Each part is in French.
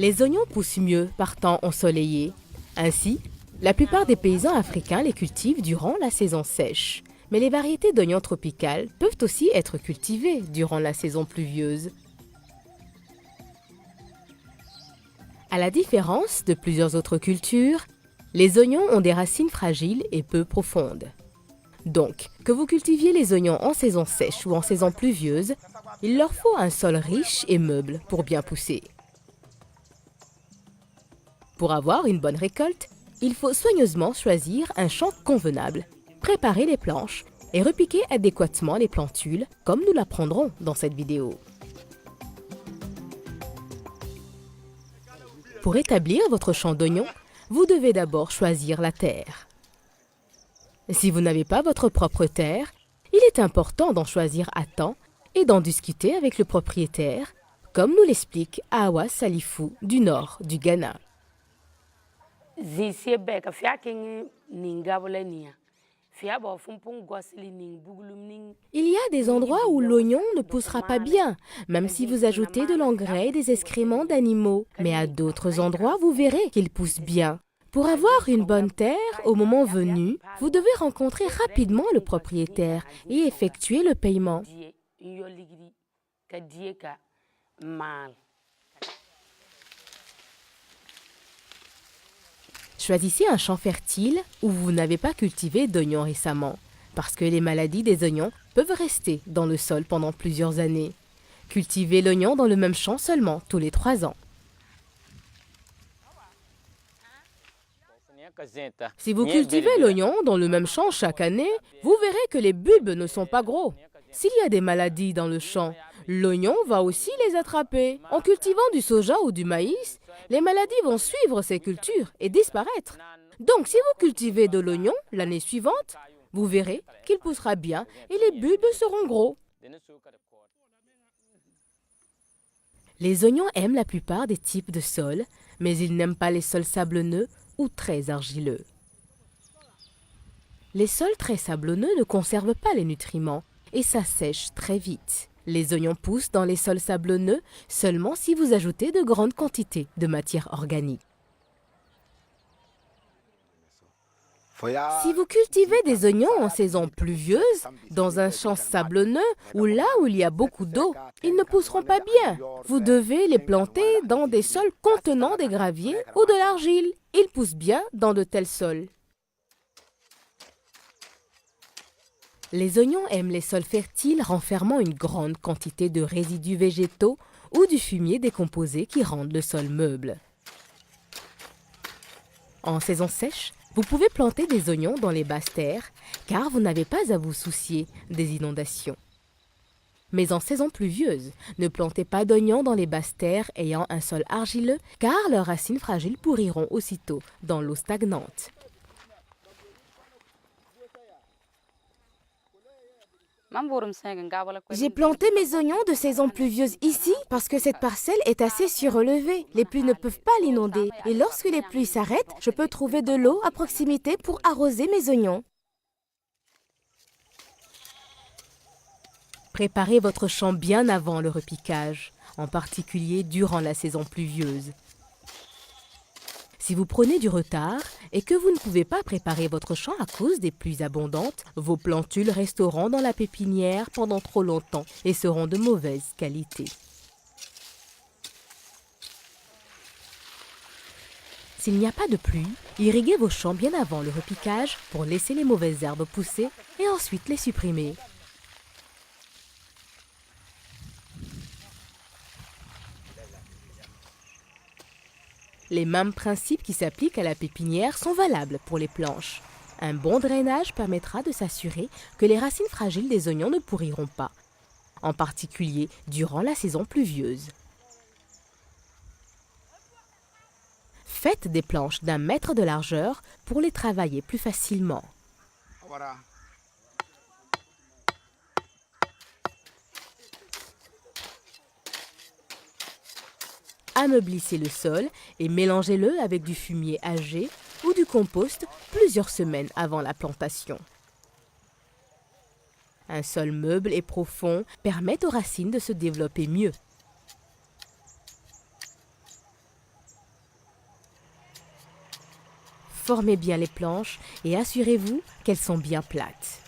Les oignons poussent mieux par temps ensoleillé. Ainsi, la plupart des paysans africains les cultivent durant la saison sèche. Mais les variétés d'oignons tropicales peuvent aussi être cultivées durant la saison pluvieuse. À la différence de plusieurs autres cultures, les oignons ont des racines fragiles et peu profondes. Donc, que vous cultiviez les oignons en saison sèche ou en saison pluvieuse, il leur faut un sol riche et meuble pour bien pousser. Pour avoir une bonne récolte, il faut soigneusement choisir un champ convenable, préparer les planches et repiquer adéquatement les plantules, comme nous l'apprendrons dans cette vidéo. Pour établir votre champ d'oignons, vous devez d'abord choisir la terre. Si vous n'avez pas votre propre terre, il est important d'en choisir à temps et d'en discuter avec le propriétaire, comme nous l'explique Awa Salifou du nord du Ghana. Il y a des endroits où l'oignon ne poussera pas bien, même si vous ajoutez de l'engrais et des excréments d'animaux. Mais à d'autres endroits, vous verrez qu'il pousse bien. Pour avoir une bonne terre, au moment venu, vous devez rencontrer rapidement le propriétaire et effectuer le paiement. Choisissez un champ fertile où vous n'avez pas cultivé d'oignons récemment, parce que les maladies des oignons peuvent rester dans le sol pendant plusieurs années. Cultivez l'oignon dans le même champ seulement tous les 3 ans. Si vous cultivez l'oignon dans le même champ chaque année, vous verrez que les bulbes ne sont pas gros. S'il y a des maladies dans le champ, l'oignon va aussi les attraper. En cultivant du soja ou du maïs, les maladies vont suivre ces cultures et disparaître. Donc, si vous cultivez de l'oignon l'année suivante, vous verrez qu'il poussera bien et les bulbes seront gros. Les oignons aiment la plupart des types de sols, mais ils n'aiment pas les sols sablonneux ou très argileux. Les sols très sablonneux ne conservent pas les nutriments et s'assèchent très vite. Les oignons poussent dans les sols sablonneux seulement si vous ajoutez de grandes quantités de matière organique. Si vous cultivez des oignons en saison pluvieuse, dans un champ sablonneux ou là où il y a beaucoup d'eau, ils ne pousseront pas bien. Vous devez les planter dans des sols contenant des graviers ou de l'argile. Ils poussent bien dans de tels sols. Les oignons aiment les sols fertiles renfermant une grande quantité de résidus végétaux ou du fumier décomposé qui rendent le sol meuble. En saison sèche, vous pouvez planter des oignons dans les basses terres car vous n'avez pas à vous soucier des inondations. Mais en saison pluvieuse, ne plantez pas d'oignons dans les basses terres ayant un sol argileux car leurs racines fragiles pourriront aussitôt dans l'eau stagnante. J'ai planté mes oignons de saison pluvieuse ici parce que cette parcelle est assez surélevée. Les pluies ne peuvent pas l'inonder. Et lorsque les pluies s'arrêtent, je peux trouver de l'eau à proximité pour arroser mes oignons. Préparez votre champ bien avant le repiquage, en particulier durant la saison pluvieuse. Si vous prenez du retard et que vous ne pouvez pas préparer votre champ à cause des pluies abondantes, vos plantules resteront dans la pépinière pendant trop longtemps et seront de mauvaise qualité. S'il n'y a pas de pluie, irriguez vos champs bien avant le repiquage pour laisser les mauvaises herbes pousser et ensuite les supprimer. Les mêmes principes qui s'appliquent à la pépinière sont valables pour les planches. Un bon drainage permettra de s'assurer que les racines fragiles des oignons ne pourriront pas, en particulier durant la saison pluvieuse. Faites des planches d'1 mètre de largeur pour les travailler plus facilement. Ameublissez le sol et mélangez-le avec du fumier âgé ou du compost plusieurs semaines avant la plantation. Un sol meuble et profond permet aux racines de se développer mieux. Formez bien les planches et assurez-vous qu'elles sont bien plates.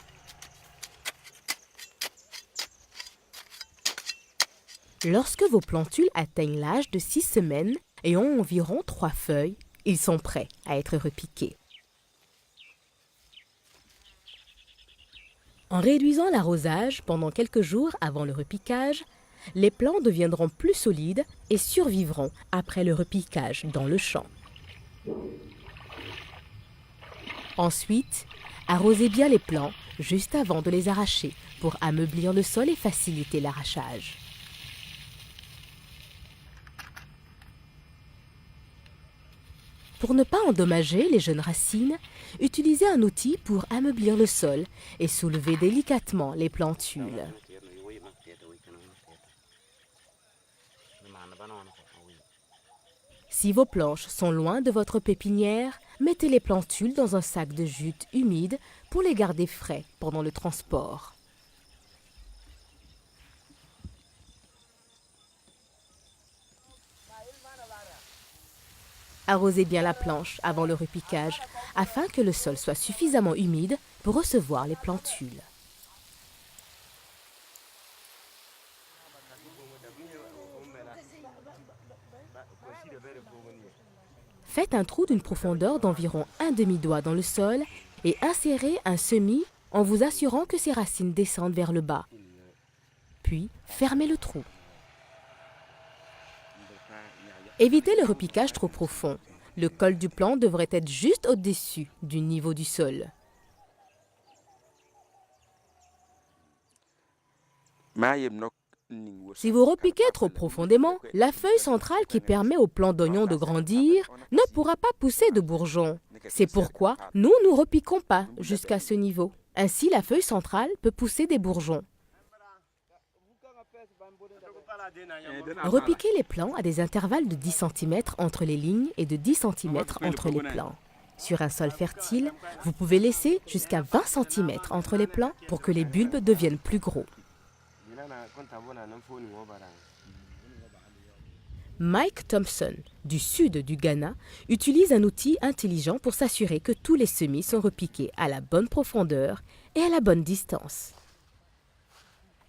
Lorsque vos plantules atteignent l'âge de 6 semaines et ont environ 3 feuilles, ils sont prêts à être repiqués. En réduisant l'arrosage pendant quelques jours avant le repiquage, les plants deviendront plus solides et survivront après le repiquage dans le champ. Ensuite, arrosez bien les plants juste avant de les arracher pour ameublir le sol et faciliter l'arrachage. Pour ne pas endommager les jeunes racines, utilisez un outil pour ameublir le sol et soulever délicatement les plantules. Si vos planches sont loin de votre pépinière, mettez les plantules dans un sac de jute humide pour les garder frais pendant le transport. Arrosez bien la planche avant le repiquage afin que le sol soit suffisamment humide pour recevoir les plantules. Faites un trou d'une profondeur d'environ un demi-doigt dans le sol et insérez un semis en vous assurant que ses racines descendent vers le bas. Puis, fermez le trou. Évitez le repiquage trop profond. Le col du plant devrait être juste au-dessus du niveau du sol. Si vous repiquez trop profondément, la feuille centrale qui permet au plant d'oignon de grandir ne pourra pas pousser de bourgeons. C'est pourquoi nous ne repiquons pas jusqu'à ce niveau. Ainsi, la feuille centrale peut pousser des bourgeons. Repiquez les plants à des intervalles de 10 cm entre les lignes et de 10 cm entre les plants. Sur un sol fertile, vous pouvez laisser jusqu'à 20 cm entre les plants pour que les bulbes deviennent plus gros. Mike Thompson, du sud du Ghana, utilise un outil intelligent pour s'assurer que tous les semis sont repiqués à la bonne profondeur et à la bonne distance.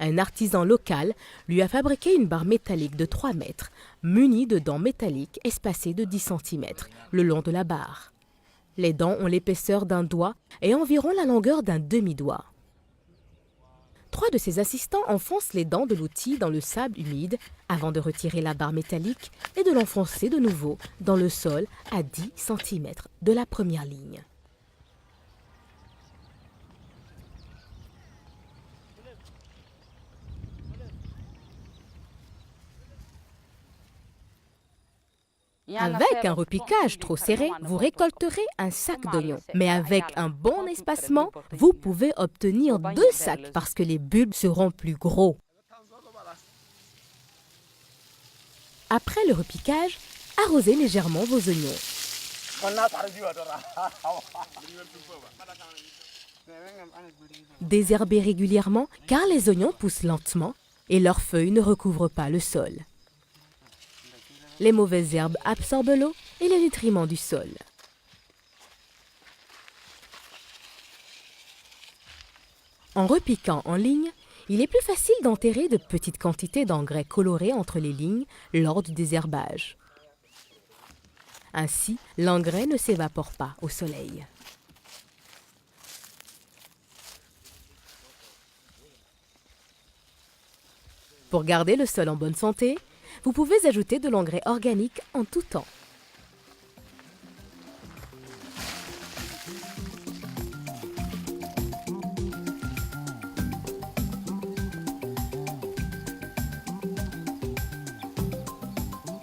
Un artisan local lui a fabriqué une barre métallique de 3 mètres, munie de dents métalliques espacées de 10 cm le long de la barre. Les dents ont l'épaisseur d'un doigt et environ la longueur d'un demi-doigt. 3 de ses assistants enfoncent les dents de l'outil dans le sable humide avant de retirer la barre métallique et de l'enfoncer de nouveau dans le sol à 10 cm de la première ligne. Avec un repiquage trop serré, vous récolterez un sac d'oignons. Mais avec un bon espacement, vous pouvez obtenir 2 sacs parce que les bulbes seront plus gros. Après le repiquage, arrosez légèrement vos oignons. Désherbez régulièrement car les oignons poussent lentement et leurs feuilles ne recouvrent pas le sol. Les mauvaises herbes absorbent l'eau et les nutriments du sol. En repiquant en ligne, il est plus facile d'enterrer de petites quantités d'engrais colorés entre les lignes lors du désherbage. Ainsi, l'engrais ne s'évapore pas au soleil. Pour garder le sol en bonne santé, vous pouvez ajouter de l'engrais organique en tout temps.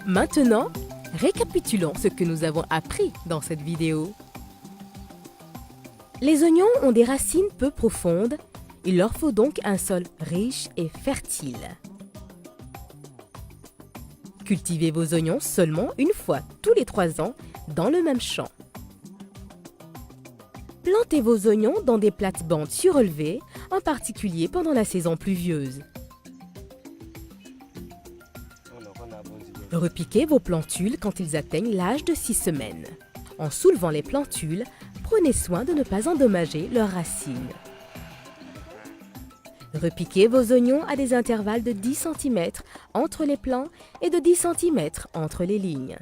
Maintenant, récapitulons ce que nous avons appris dans cette vidéo. Les oignons ont des racines peu profondes, il leur faut donc un sol riche et fertile. Cultivez vos oignons seulement une fois tous les 3 ans dans le même champ. Plantez vos oignons dans des plates-bandes surélevées, en particulier pendant la saison pluvieuse. Repiquez vos plantules quand ils atteignent l'âge de 6 semaines. En soulevant les plantules, prenez soin de ne pas endommager leurs racines. Repiquez vos oignons à des intervalles de 10 cm entre les plants et de 10 cm entre les lignes.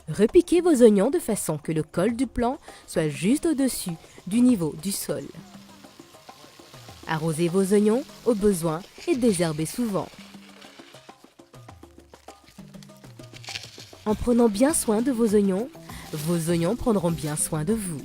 Repiquez vos oignons de façon que le col du plant soit juste au-dessus du niveau du sol. Arrosez vos oignons au besoin et désherbez souvent. En prenant bien soin de vos oignons prendront bien soin de vous.